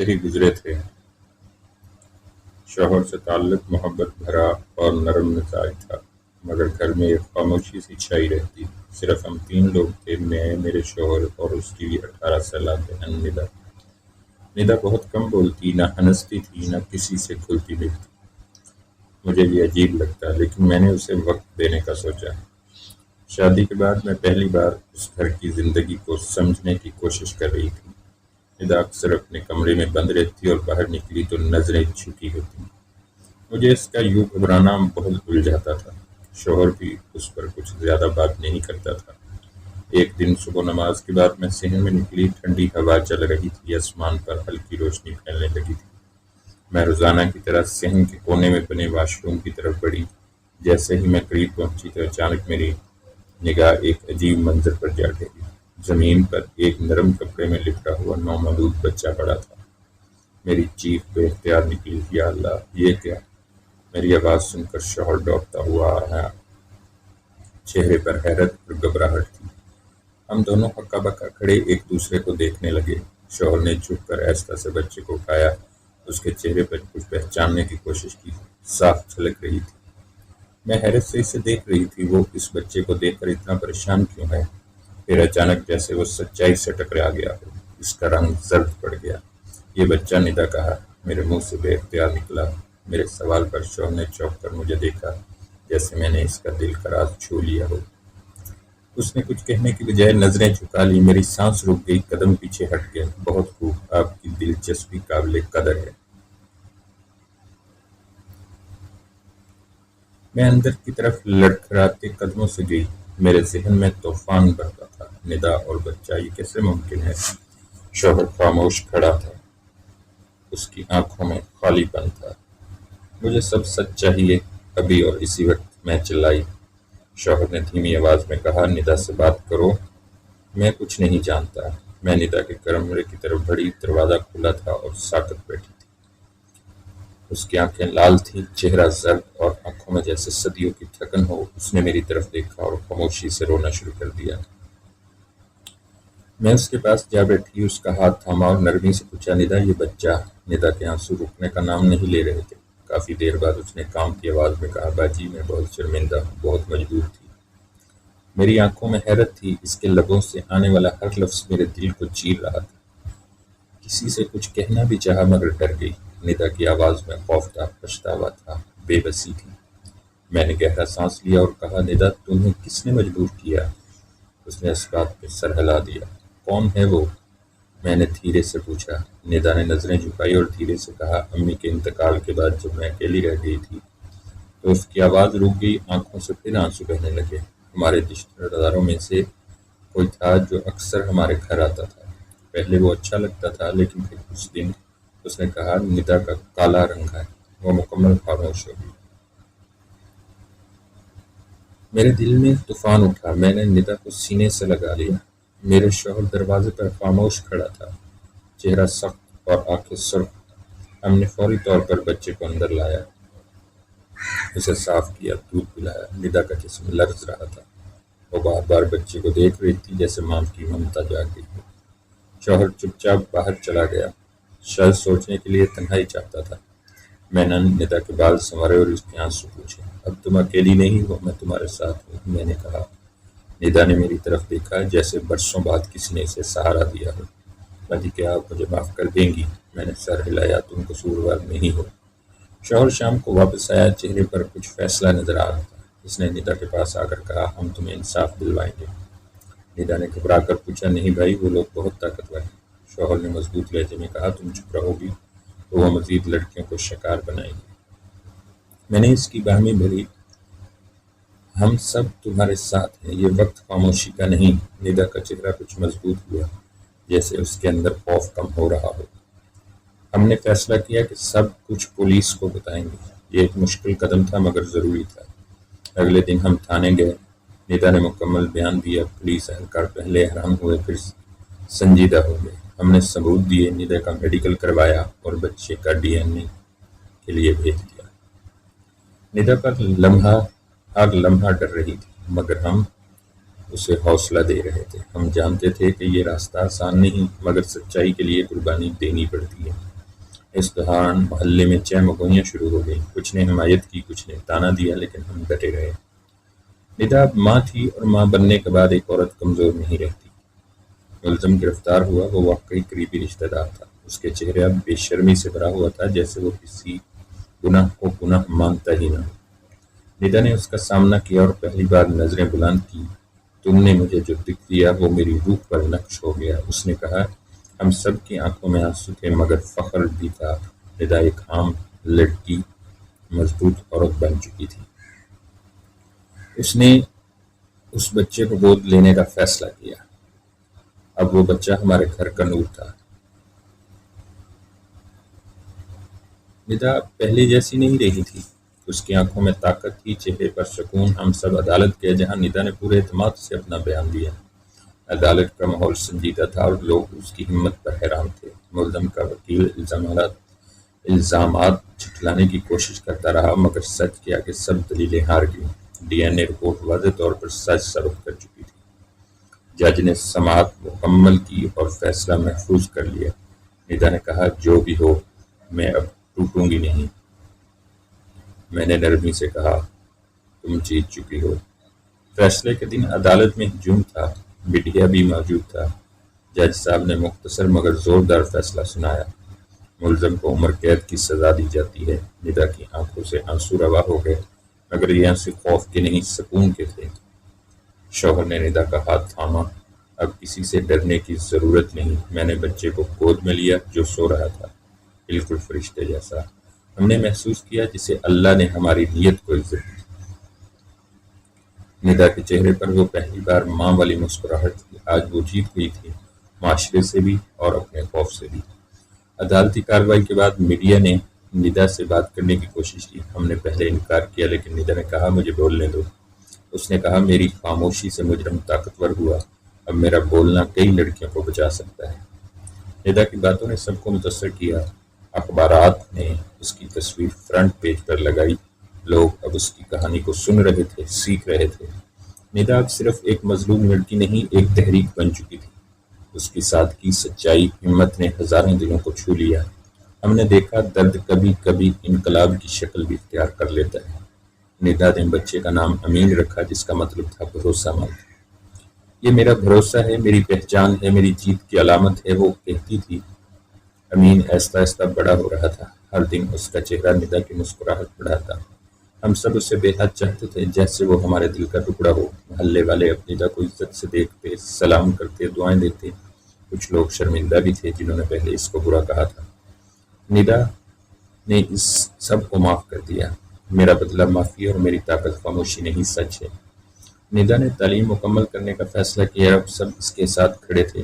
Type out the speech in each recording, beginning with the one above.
سے ہی گزرے تھے۔ شوہر سے تعلق محبت بھرا اور نرم مزاج تھا، مگر گھر میں ایک خاموشی سی چھائی رہتی۔ صرف ہم 3 لوگ تھے، میں، میرے شوہر اور اس کی 18 سالہ بہن ندا۔ ندا بہت کم بولتی، نہ ہنستی تھی، نہ کسی سے کھلتی ملتی۔ مجھے یہ عجیب لگتا، لیکن میں نے اسے وقت دینے کا سوچا۔ شادی کے بعد میں پہلی بار اس گھر کی زندگی کو سمجھنے کی کوشش کر رہی تھی۔ ندا اکثر اپنے کمرے میں بند رہتی اور باہر نکلی تو نظریں چھپی ہوتی۔ مجھے اس کا یوں گھبرانا بہت الجھاتا تھا۔ شوہر بھی اس پر کچھ زیادہ بات نہیں کرتا تھا۔ ایک دن صبح نماز کے بعد میں صحن میں نکلی، ٹھنڈی ہوا چل رہی تھی، آسمان پر ہلکی روشنی پھیلنے لگی تھی۔ میں روزانہ کی طرح صحن کے کونے میں بنے واش روم کی طرف بڑھی۔ جیسے ہی میں قریب پہنچی تو اچانک میری نگاہ ایک عجیب منظر پر جا ٹھہری۔ زمین پر ایک نرم کپڑے میں لپٹا ہوا نومولود بچہ پڑا تھا۔ میری چیخ بے اختیار نکلی، یا اللہ، یہ کیا؟ میری آواز سن کر شوہر دوڑتا ہوا آیا۔ چہرے پر حیرت اور گھبراہٹ تھی۔ ہم دونوں ہکا بکا کھڑے ایک دوسرے کو دیکھنے لگے۔ شوہر نے جھک کر آہستہ سے بچے کو اٹھایا۔ اس کے چہرے پر کچھ پہچاننے کی کوشش کی، صاف جھلک رہی تھی۔ میں حیرت سے اسے دیکھ رہی تھی، وہ اس بچے کو دیکھ کر اتنا پریشان کیوں ہے؟ پھر اچانک جیسے وہ سچائی سے ٹکرا گیا ہو، اس کا رنگ زرد پڑ گیا۔ یہ بچہ، ندا کہا۔ میرے منہ سے بے اختیار نکلا۔ میرے سوال پر شوہر نے چونک کر مجھے دیکھا، جیسے میں نے اس کا دل کا راز چھو لیا ہو۔ اس نے کچھ کہنے کی بجائے نظریں جھکا لی۔ میری سانس رک گئی، قدم پیچھے ہٹ گئے۔ بہت خوب، آپ کی دلچسپی قابل قدر ہے۔ میں اندر کی طرف لڑکھڑاتے قدموں سے گئی۔ میرے ذہن میں طوفان برپا تھا۔ ندا اور بچہ، یہ کیسے ممکن ہے؟ شوہر خاموش کھڑا تھا، اس کی آنکھوں میں خالی پن تھا۔ مجھے سب سچ چاہیے، ابھی اور اسی وقت، میں چلائی۔ شوہر نے دھیمی آواز میں کہا، ندا سے بات کرو۔ میں کچھ نہیں جانتا۔ میں ندا کے کمرے کی طرف بڑھی۔ دروازہ کھلا تھا اور ساکت بیٹھی تھی۔ اس کی آنکھیں لال تھیں، چہرہ زرد، اور آنکھوں میں جیسے صدیوں کی تھکن ہو۔ اس نے میری طرف دیکھا اور خاموشی سے رونا شروع کر دیا۔ میں اس کے پاس جا بیٹھی، اس کا ہاتھ تھاما اور نرمی سے پوچھا، ندا، یہ بچہ؟ ندا کے آنسو رکنے کا نام نہیں لے رہے تھے۔ کافی دیر بعد اس نے کانپتی آواز میں کہا، باجی، میں بہت شرمندہ ہوں، بہت مجبور تھی۔ میری آنکھوں میں حیرت تھی۔ اس کے لبوں سے آنے والا ہر لفظ میرے دل کو چیر رہا تھا۔ کسی سے کچھ کہنا بھی چاہا مگر ڈر گئی۔ ندا کی آواز میں خوف تھا، پچھتاوا تھا، بے بسی تھی۔ میں نے گہرا سانس لیا اور کہا، ندا، تمہیں کس نے مجبور کیا؟ اس نے اس بات پہ سر ہلا دیا۔ کون ہے وہ؟ میں نے دھیرے سے پوچھا۔ ندا نے نظریں جھکائی اور دھیرے سے کہا، امی کے انتقال کے بعد جب میں اکیلی رہ گئی تھی تو اس کی آواز رک گئی، آنکھوں سے پھر آنسو بہنے لگے۔ ہمارے رشتہ داروں میں سے کوئی تھا جو اکثر ہمارے گھر آتا تھا۔ پہلے وہ اچھا لگتا تھا، لیکن پھر کچھ دن، اس نے کہا، ندا کا کالا رنگ ہے۔ وہ مکمل خاموش ہو گئی۔ میرے دل میں طوفان اٹھا۔ میں نے ندا کو سینے سے لگا لیا۔ میرے شوہر دروازے پر خاموش کھڑا تھا، چہرہ سخت اور آنکھیں سرخ۔ ہم نے فوری طور پر بچے کو اندر لایا، اسے صاف کیا، دودھ پلایا۔ ندا کا جسم لرز رہا تھا۔ وہ بار بار بچے کو دیکھ رہی تھی، جیسے ماں کی ممتا جاگ گئی ہو۔ شوہر چپ چاپ باہر چلا گیا، شاید سوچنے کے لیے تنہائی چاہتا تھا۔ میں نے ندا کے بال سنوارے اور اس کے آنسو پوچھے۔ اب تم اکیلی نہیں ہو، میں تمہارے ساتھ ہوں، میں نے کہا۔ ندا نے میری طرف دیکھا، جیسے برسوں بعد کسی نے اسے سہارا دیا ہو۔ باجی، کیا آپ مجھے معاف کر دیں گی؟ میں نے سر ہلایا، تم قصوروار نہیں ہو۔ شوہر شام کو واپس آیا، چہرے پر کچھ فیصلہ نظر آ رہا تھا۔ اس نے ندا کے پاس آ کر کہا، ہم تمہیں انصاف دلوائیں گے۔ ندا نے گھبرا کر پوچھا، نہیں بھائی، وہ لوگ بہت طاقتور ہیں۔ شوہر نے مضبوط لہجے میں کہا، تم چپ رہو گی تو وہ مزید لڑکیوں کو شکار بنائیں گے۔ میں نے اس کی باہمی بھری، ہم سب تمہارے ساتھ ہیں، یہ وقت خاموشی کا نہیں۔ ندا کا چہرہ کچھ مضبوط ہوا، جیسے اس کے اندر خوف کم ہو رہا ہو۔ ہم نے فیصلہ کیا کہ سب کچھ پولیس کو بتائیں گے۔ یہ ایک مشکل قدم تھا مگر ضروری تھا۔ اگلے دن ہم تھانے گئے۔ ندا نے مکمل بیان دیا۔ پولیس اہلکار پہلے حیران ہوئے، پھر سنجیدہ ہو گئے۔ ہم نے ثبوت دیے، ندا کا میڈیکل کروایا اور بچے کا DNA کے لیے بھیج دیا۔ ندا پر ہر لمحہ ڈر رہی تھی، مگر ہم اسے حوصلہ دے رہے تھے۔ ہم جانتے تھے کہ یہ راستہ آسان نہیں، مگر سچائی کے لیے قربانی دینی پڑتی ہے۔ اس دوران محلے میں چہمگوئیاں شروع ہو گئیں۔ کچھ نے حمایت کی، کچھ نے طعنہ دیا، لیکن ہم ڈٹے رہے۔ ندا اب ماں تھی، اور ماں بننے کے بعد ایک عورت کمزور نہیں رہتی۔ ملزم گرفتار ہوا۔ وہ واقعی قریبی رشتہ دار تھا۔ اس کے چہرہ بے شرمی سے بھرا ہوا تھا، جیسے وہ کسی گناہ کو گناہ مانتا ہی نہ ہو۔ ندا نے اس کا سامنا کیا اور پہلی بار نظریں بلند کی۔ تم نے مجھے جو دکھ دیا وہ میری روح پر نقش ہو گیا، اس نے کہا۔ ہم سب کی آنکھوں میں آنسو تھے، مگر فخر بھی تھا۔ ندا ایک عام لڑکی، مضبوط عورت بن چکی تھی۔ اس نے اس بچے کو گود لینے کا فیصلہ کیا۔ اب وہ بچہ ہمارے گھر کا نور تھا۔ ندا پہلے جیسی نہیں رہی تھی۔ اس کی آنکھوں میں طاقت تھی، چہرے پر سکون۔ ہم سب عدالت گئے، جہاں ندا نے پورے اعتماد سے اپنا بیان دیا۔ عدالت کا ماحول سنجیدہ تھا اور لوگ اس کی ہمت پر حیران تھے۔ ملزم کا وکیل الزامات جھٹلانے کی کوشش کرتا رہا، مگر سچ کیا کہ سب دلیلیں ہار گئیں۔ ڈی این اے رپورٹ واضح طور پر سچ ثابت کر چکی تھی۔ جج نے سماعت مکمل کی اور فیصلہ محفوظ کر لیا۔ ندا نے کہا، جو بھی ہو، میں اب ٹوٹوں گی نہیں۔ میں نے نرمی سے کہا، تم جیت چکی ہو۔ فیصلے کے دن عدالت میں ہجوم تھا۔ میڈیا بھی موجود تھا۔ جج صاحب نے مختصر مگر زوردار فیصلہ سنایا۔ ملزم کو عمر قید کی سزا دی جاتی ہے۔ ندا کی آنکھوں سے آنسو روا ہو گئے، مگر یہ آنسو خوف کے نہیں، سکون کے تھے۔ شوہر نے ندا کا ہاتھ تھاما۔ اب کسی سے ڈرنے کی ضرورت نہیں۔ میں نے بچے کو گود میں لیا، جو سو رہا تھا، بالکل فرشتے جیسا۔ ہم نے محسوس کیا جسے اللہ نے ہماری نیت کو عزت دی۔ ندا کے چہرے پر وہ پہلی بار ماں والی مسکراہٹ تھی۔ آج وہ جیت گئی تھی، معاشرے سے بھی اور اپنے خوف سے بھی۔ عدالتی کارروائی کے بعد میڈیا نے ندا سے بات کرنے کی کوشش کی۔ ہم نے پہلے انکار کیا، لیکن ندا نے کہا، مجھے بولنے دو۔ اس نے کہا، میری خاموشی سے مجرم طاقتور ہوا، اب میرا بولنا کئی لڑکیوں کو بچا سکتا ہے۔ ندا کی باتوں نے سب کو متاثر کیا۔ اخبارات نے اس کی تصویر فرنٹ پیج پر لگائی۔ لوگ اب اس کی کہانی کو سن رہے تھے، سیکھ رہے تھے۔ ندا اب صرف ایک مظلوم لڑکی نہیں، ایک تحریک بن چکی تھی۔ اس کی سادگی، سچائی، ہمت نے ہزاروں دلوں کو چھو لیا۔ ہم نے دیکھا، درد کبھی کبھی انقلاب کی شکل بھی اختیار کر لیتا ہے۔ ندا نے بچے کا نام امین رکھا، جس کا مطلب تھا بھروسہ مند۔ یہ میرا بھروسہ ہے، میری پہچان ہے، میری جیت کی علامت ہے، وہ کہتی تھی۔ امین آہستہ آہستہ بڑا ہو رہا تھا۔ ہر دن اس کا چہرہ ندا کی مسکراہٹ بڑھاتا۔ ہم سب اسے بے حد چاہتے تھے، جیسے وہ ہمارے دل کا ٹکڑا ہو۔ محلے والے اب ندا کو عزت سے دیکھتے، سلام کرتے، دعائیں دیتے۔ کچھ لوگ شرمندہ بھی تھے، جنہوں نے پہلے اس کو برا کہا تھا۔ ندا نے اس سب کو معاف کر دیا۔ میرا بدلہ معافی اور میری طاقت خاموشی نہیں، سچ ہے۔ ندا نے تعلیم مکمل کرنے کا فیصلہ کیا۔ اب سب اس کے ساتھ کھڑے تھے۔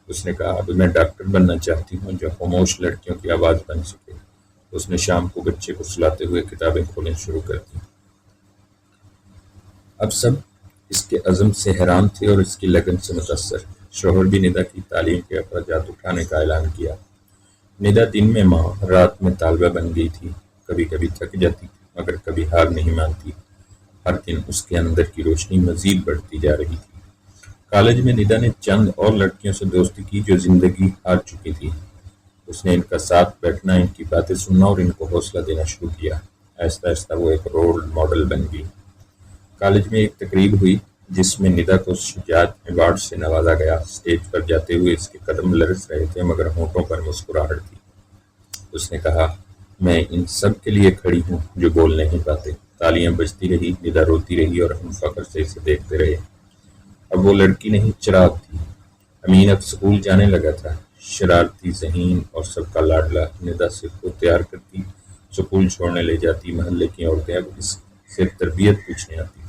اس نے کہا، اب میں ڈاکٹر بننا چاہتی ہوں، جو خاموش لڑکیوں کی آواز بن سکے۔ اس نے شام کو بچے کو سلاتے ہوئے کتابیں کھولنا شروع کر دیں۔ اب سب اس کے عزم سے حیران تھے اور اس کی لگن سے متاثر۔ شوہر بھی ندا کی تعلیم کے اخراجات اٹھانے کا اعلان کیا۔ ندا دن میں ماں، رات میں طالبہ بن گئی تھی۔ کبھی کبھی تھک جاتی تھی، مگر کبھی ہار نہیں مانتی۔ ہر دن اس کے اندر کی روشنی مزید بڑھتی جا رہی تھی۔ کالج میں ندا نے چند اور لڑکیوں سے دوستی کی جو زندگی ہار چکی تھی۔ اس نے ان کا ساتھ بیٹھنا، ان کی باتیں سننا اور ان کو حوصلہ دینا شروع کیا۔ آہستہ آہستہ وہ ایک رول ماڈل بن گئی۔ کالج میں ایک تقریب ہوئی، جس میں ندا کو شجاعت ایوارڈ سے نوازا گیا۔ اسٹیج پر جاتے ہوئے اس کے قدم لرز رہے تھے، مگر ہونٹوں پر مسکراہٹ تھی۔ اس نے کہا، میں ان سب کے لیے کھڑی ہوں جو بول نہیں پاتے۔ تالیاں بجتی رہی، ندا روتی رہی اور ہم فخر سے اسے دیکھتے رہے۔ اب وہ لڑکی نہیں، چراغ تھی۔ امین اب سکول جانے لگا تھا، شرارتی، ذہین اور سب کا لاڈلا۔ ندا صرف کو تیار کرتی، سکول چھوڑنے لے جاتی۔ محلے کی عورتیں اب اس سے تربیت پوچھنے آتی۔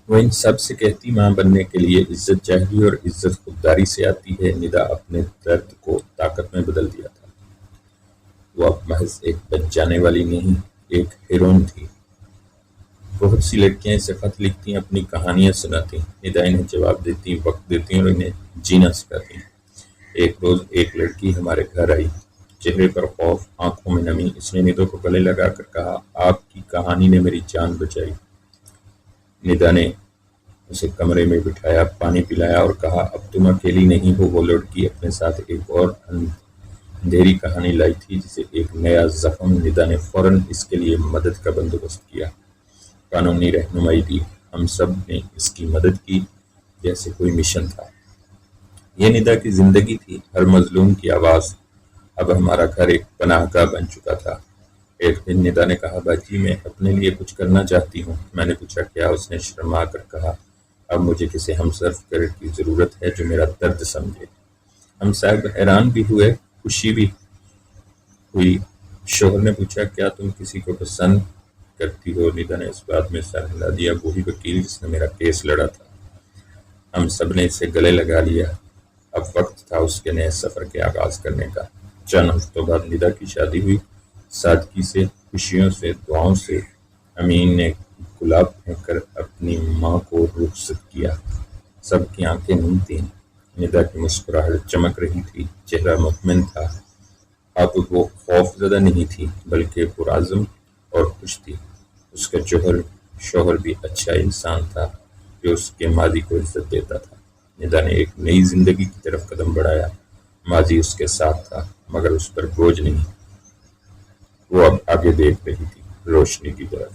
وہ ان سب سے کہتی، ماں بننے کے لیے عزت چاہیے اور عزت خودداری سے آتی ہے۔ ندا اپنے درد کو طاقت میں بدل دیا تھا۔ وہ اب محض ایک بچ جانے والی نہیں، ایک ہیروئن تھی۔ بہت سی لڑکیاں اسے خط لکھتی، اپنی کہانیاں سناتی۔ ندا انہیں جواب دیتی، وقت دیتی اور انہیں جینا سکھاتی۔ ایک روز ایک لڑکی ہمارے گھر آئی، چہرے پر خوف، آنکھوں میں نمی۔ اس نے ندا کو گلے لگا کر کہا، آپ کی کہانی نے میری جان بچائی۔ ندا نے اسے کمرے میں بٹھایا، پانی پلایا اور کہا، اب تم اکیلی نہیں ہو۔ وہ لڑکی اپنے ساتھ ایک اور اندھیری کہانی لائی تھی جسے ایک نیا زخم ندا نے فوراً اس کے لیے مدد کا بندوبست کیا، قانونی رہنمائی دی، ہم سب نے اس کی مدد کی جیسے کوئی مشن تھا۔ یہ ندا کی زندگی تھی، ہر مظلوم کی آواز۔ اب ہمارا گھر ایک پناہ گاہ بن چکا تھا۔ ایک دن ندا نے کہا، باجی میں اپنے لیے کچھ کرنا چاہتی ہوں۔ میں نے پوچھا کیا؟ اس نے شرما کر کہا، اب مجھے کسی ہمسفر کی ضرورت ہے جو میرا درد سمجھے۔ ہم صاحب حیران بھی ہوئے، خوشی بھی ہوئی۔ شوہر نے پوچھا کیا تم کسی کو پسند کرتی ہو؟ ندا نے اس بات میں سر ہلا دیا، وہی وکیل جس نے میرا کیس لڑا تھا۔ ہم سب نے اسے گلے لگا لیا۔ اب وقت تھا اس کے نئے سفر کے آغاز کرنے کا۔ چند ہفتوں بعد ندا کی شادی ہوئی، سادگی سے، خوشیوں سے، دعاؤں سے۔ امین نے گلاب پھینک کر اپنی ماں کو رخصت کیا۔ سب کی آنکھیں نم تھیں۔ ندا کی مسکراہٹ چمک رہی تھی، چہرہ مطمئن تھا۔ اب وہ خوف زدہ نہیں تھی بلکہ پرعزم اور خوش تھی۔ اس کا شوہر بھی اچھا انسان تھا جو اس کے ماضی کو عزت دیتا تھا۔ ندا نے ایک نئی زندگی کی طرف قدم بڑھایا۔ ماضی اس کے ساتھ تھا مگر اس پر بوجھ نہیں۔ وہ اب آگے دیکھ رہی تھی، روشنی کی طرف۔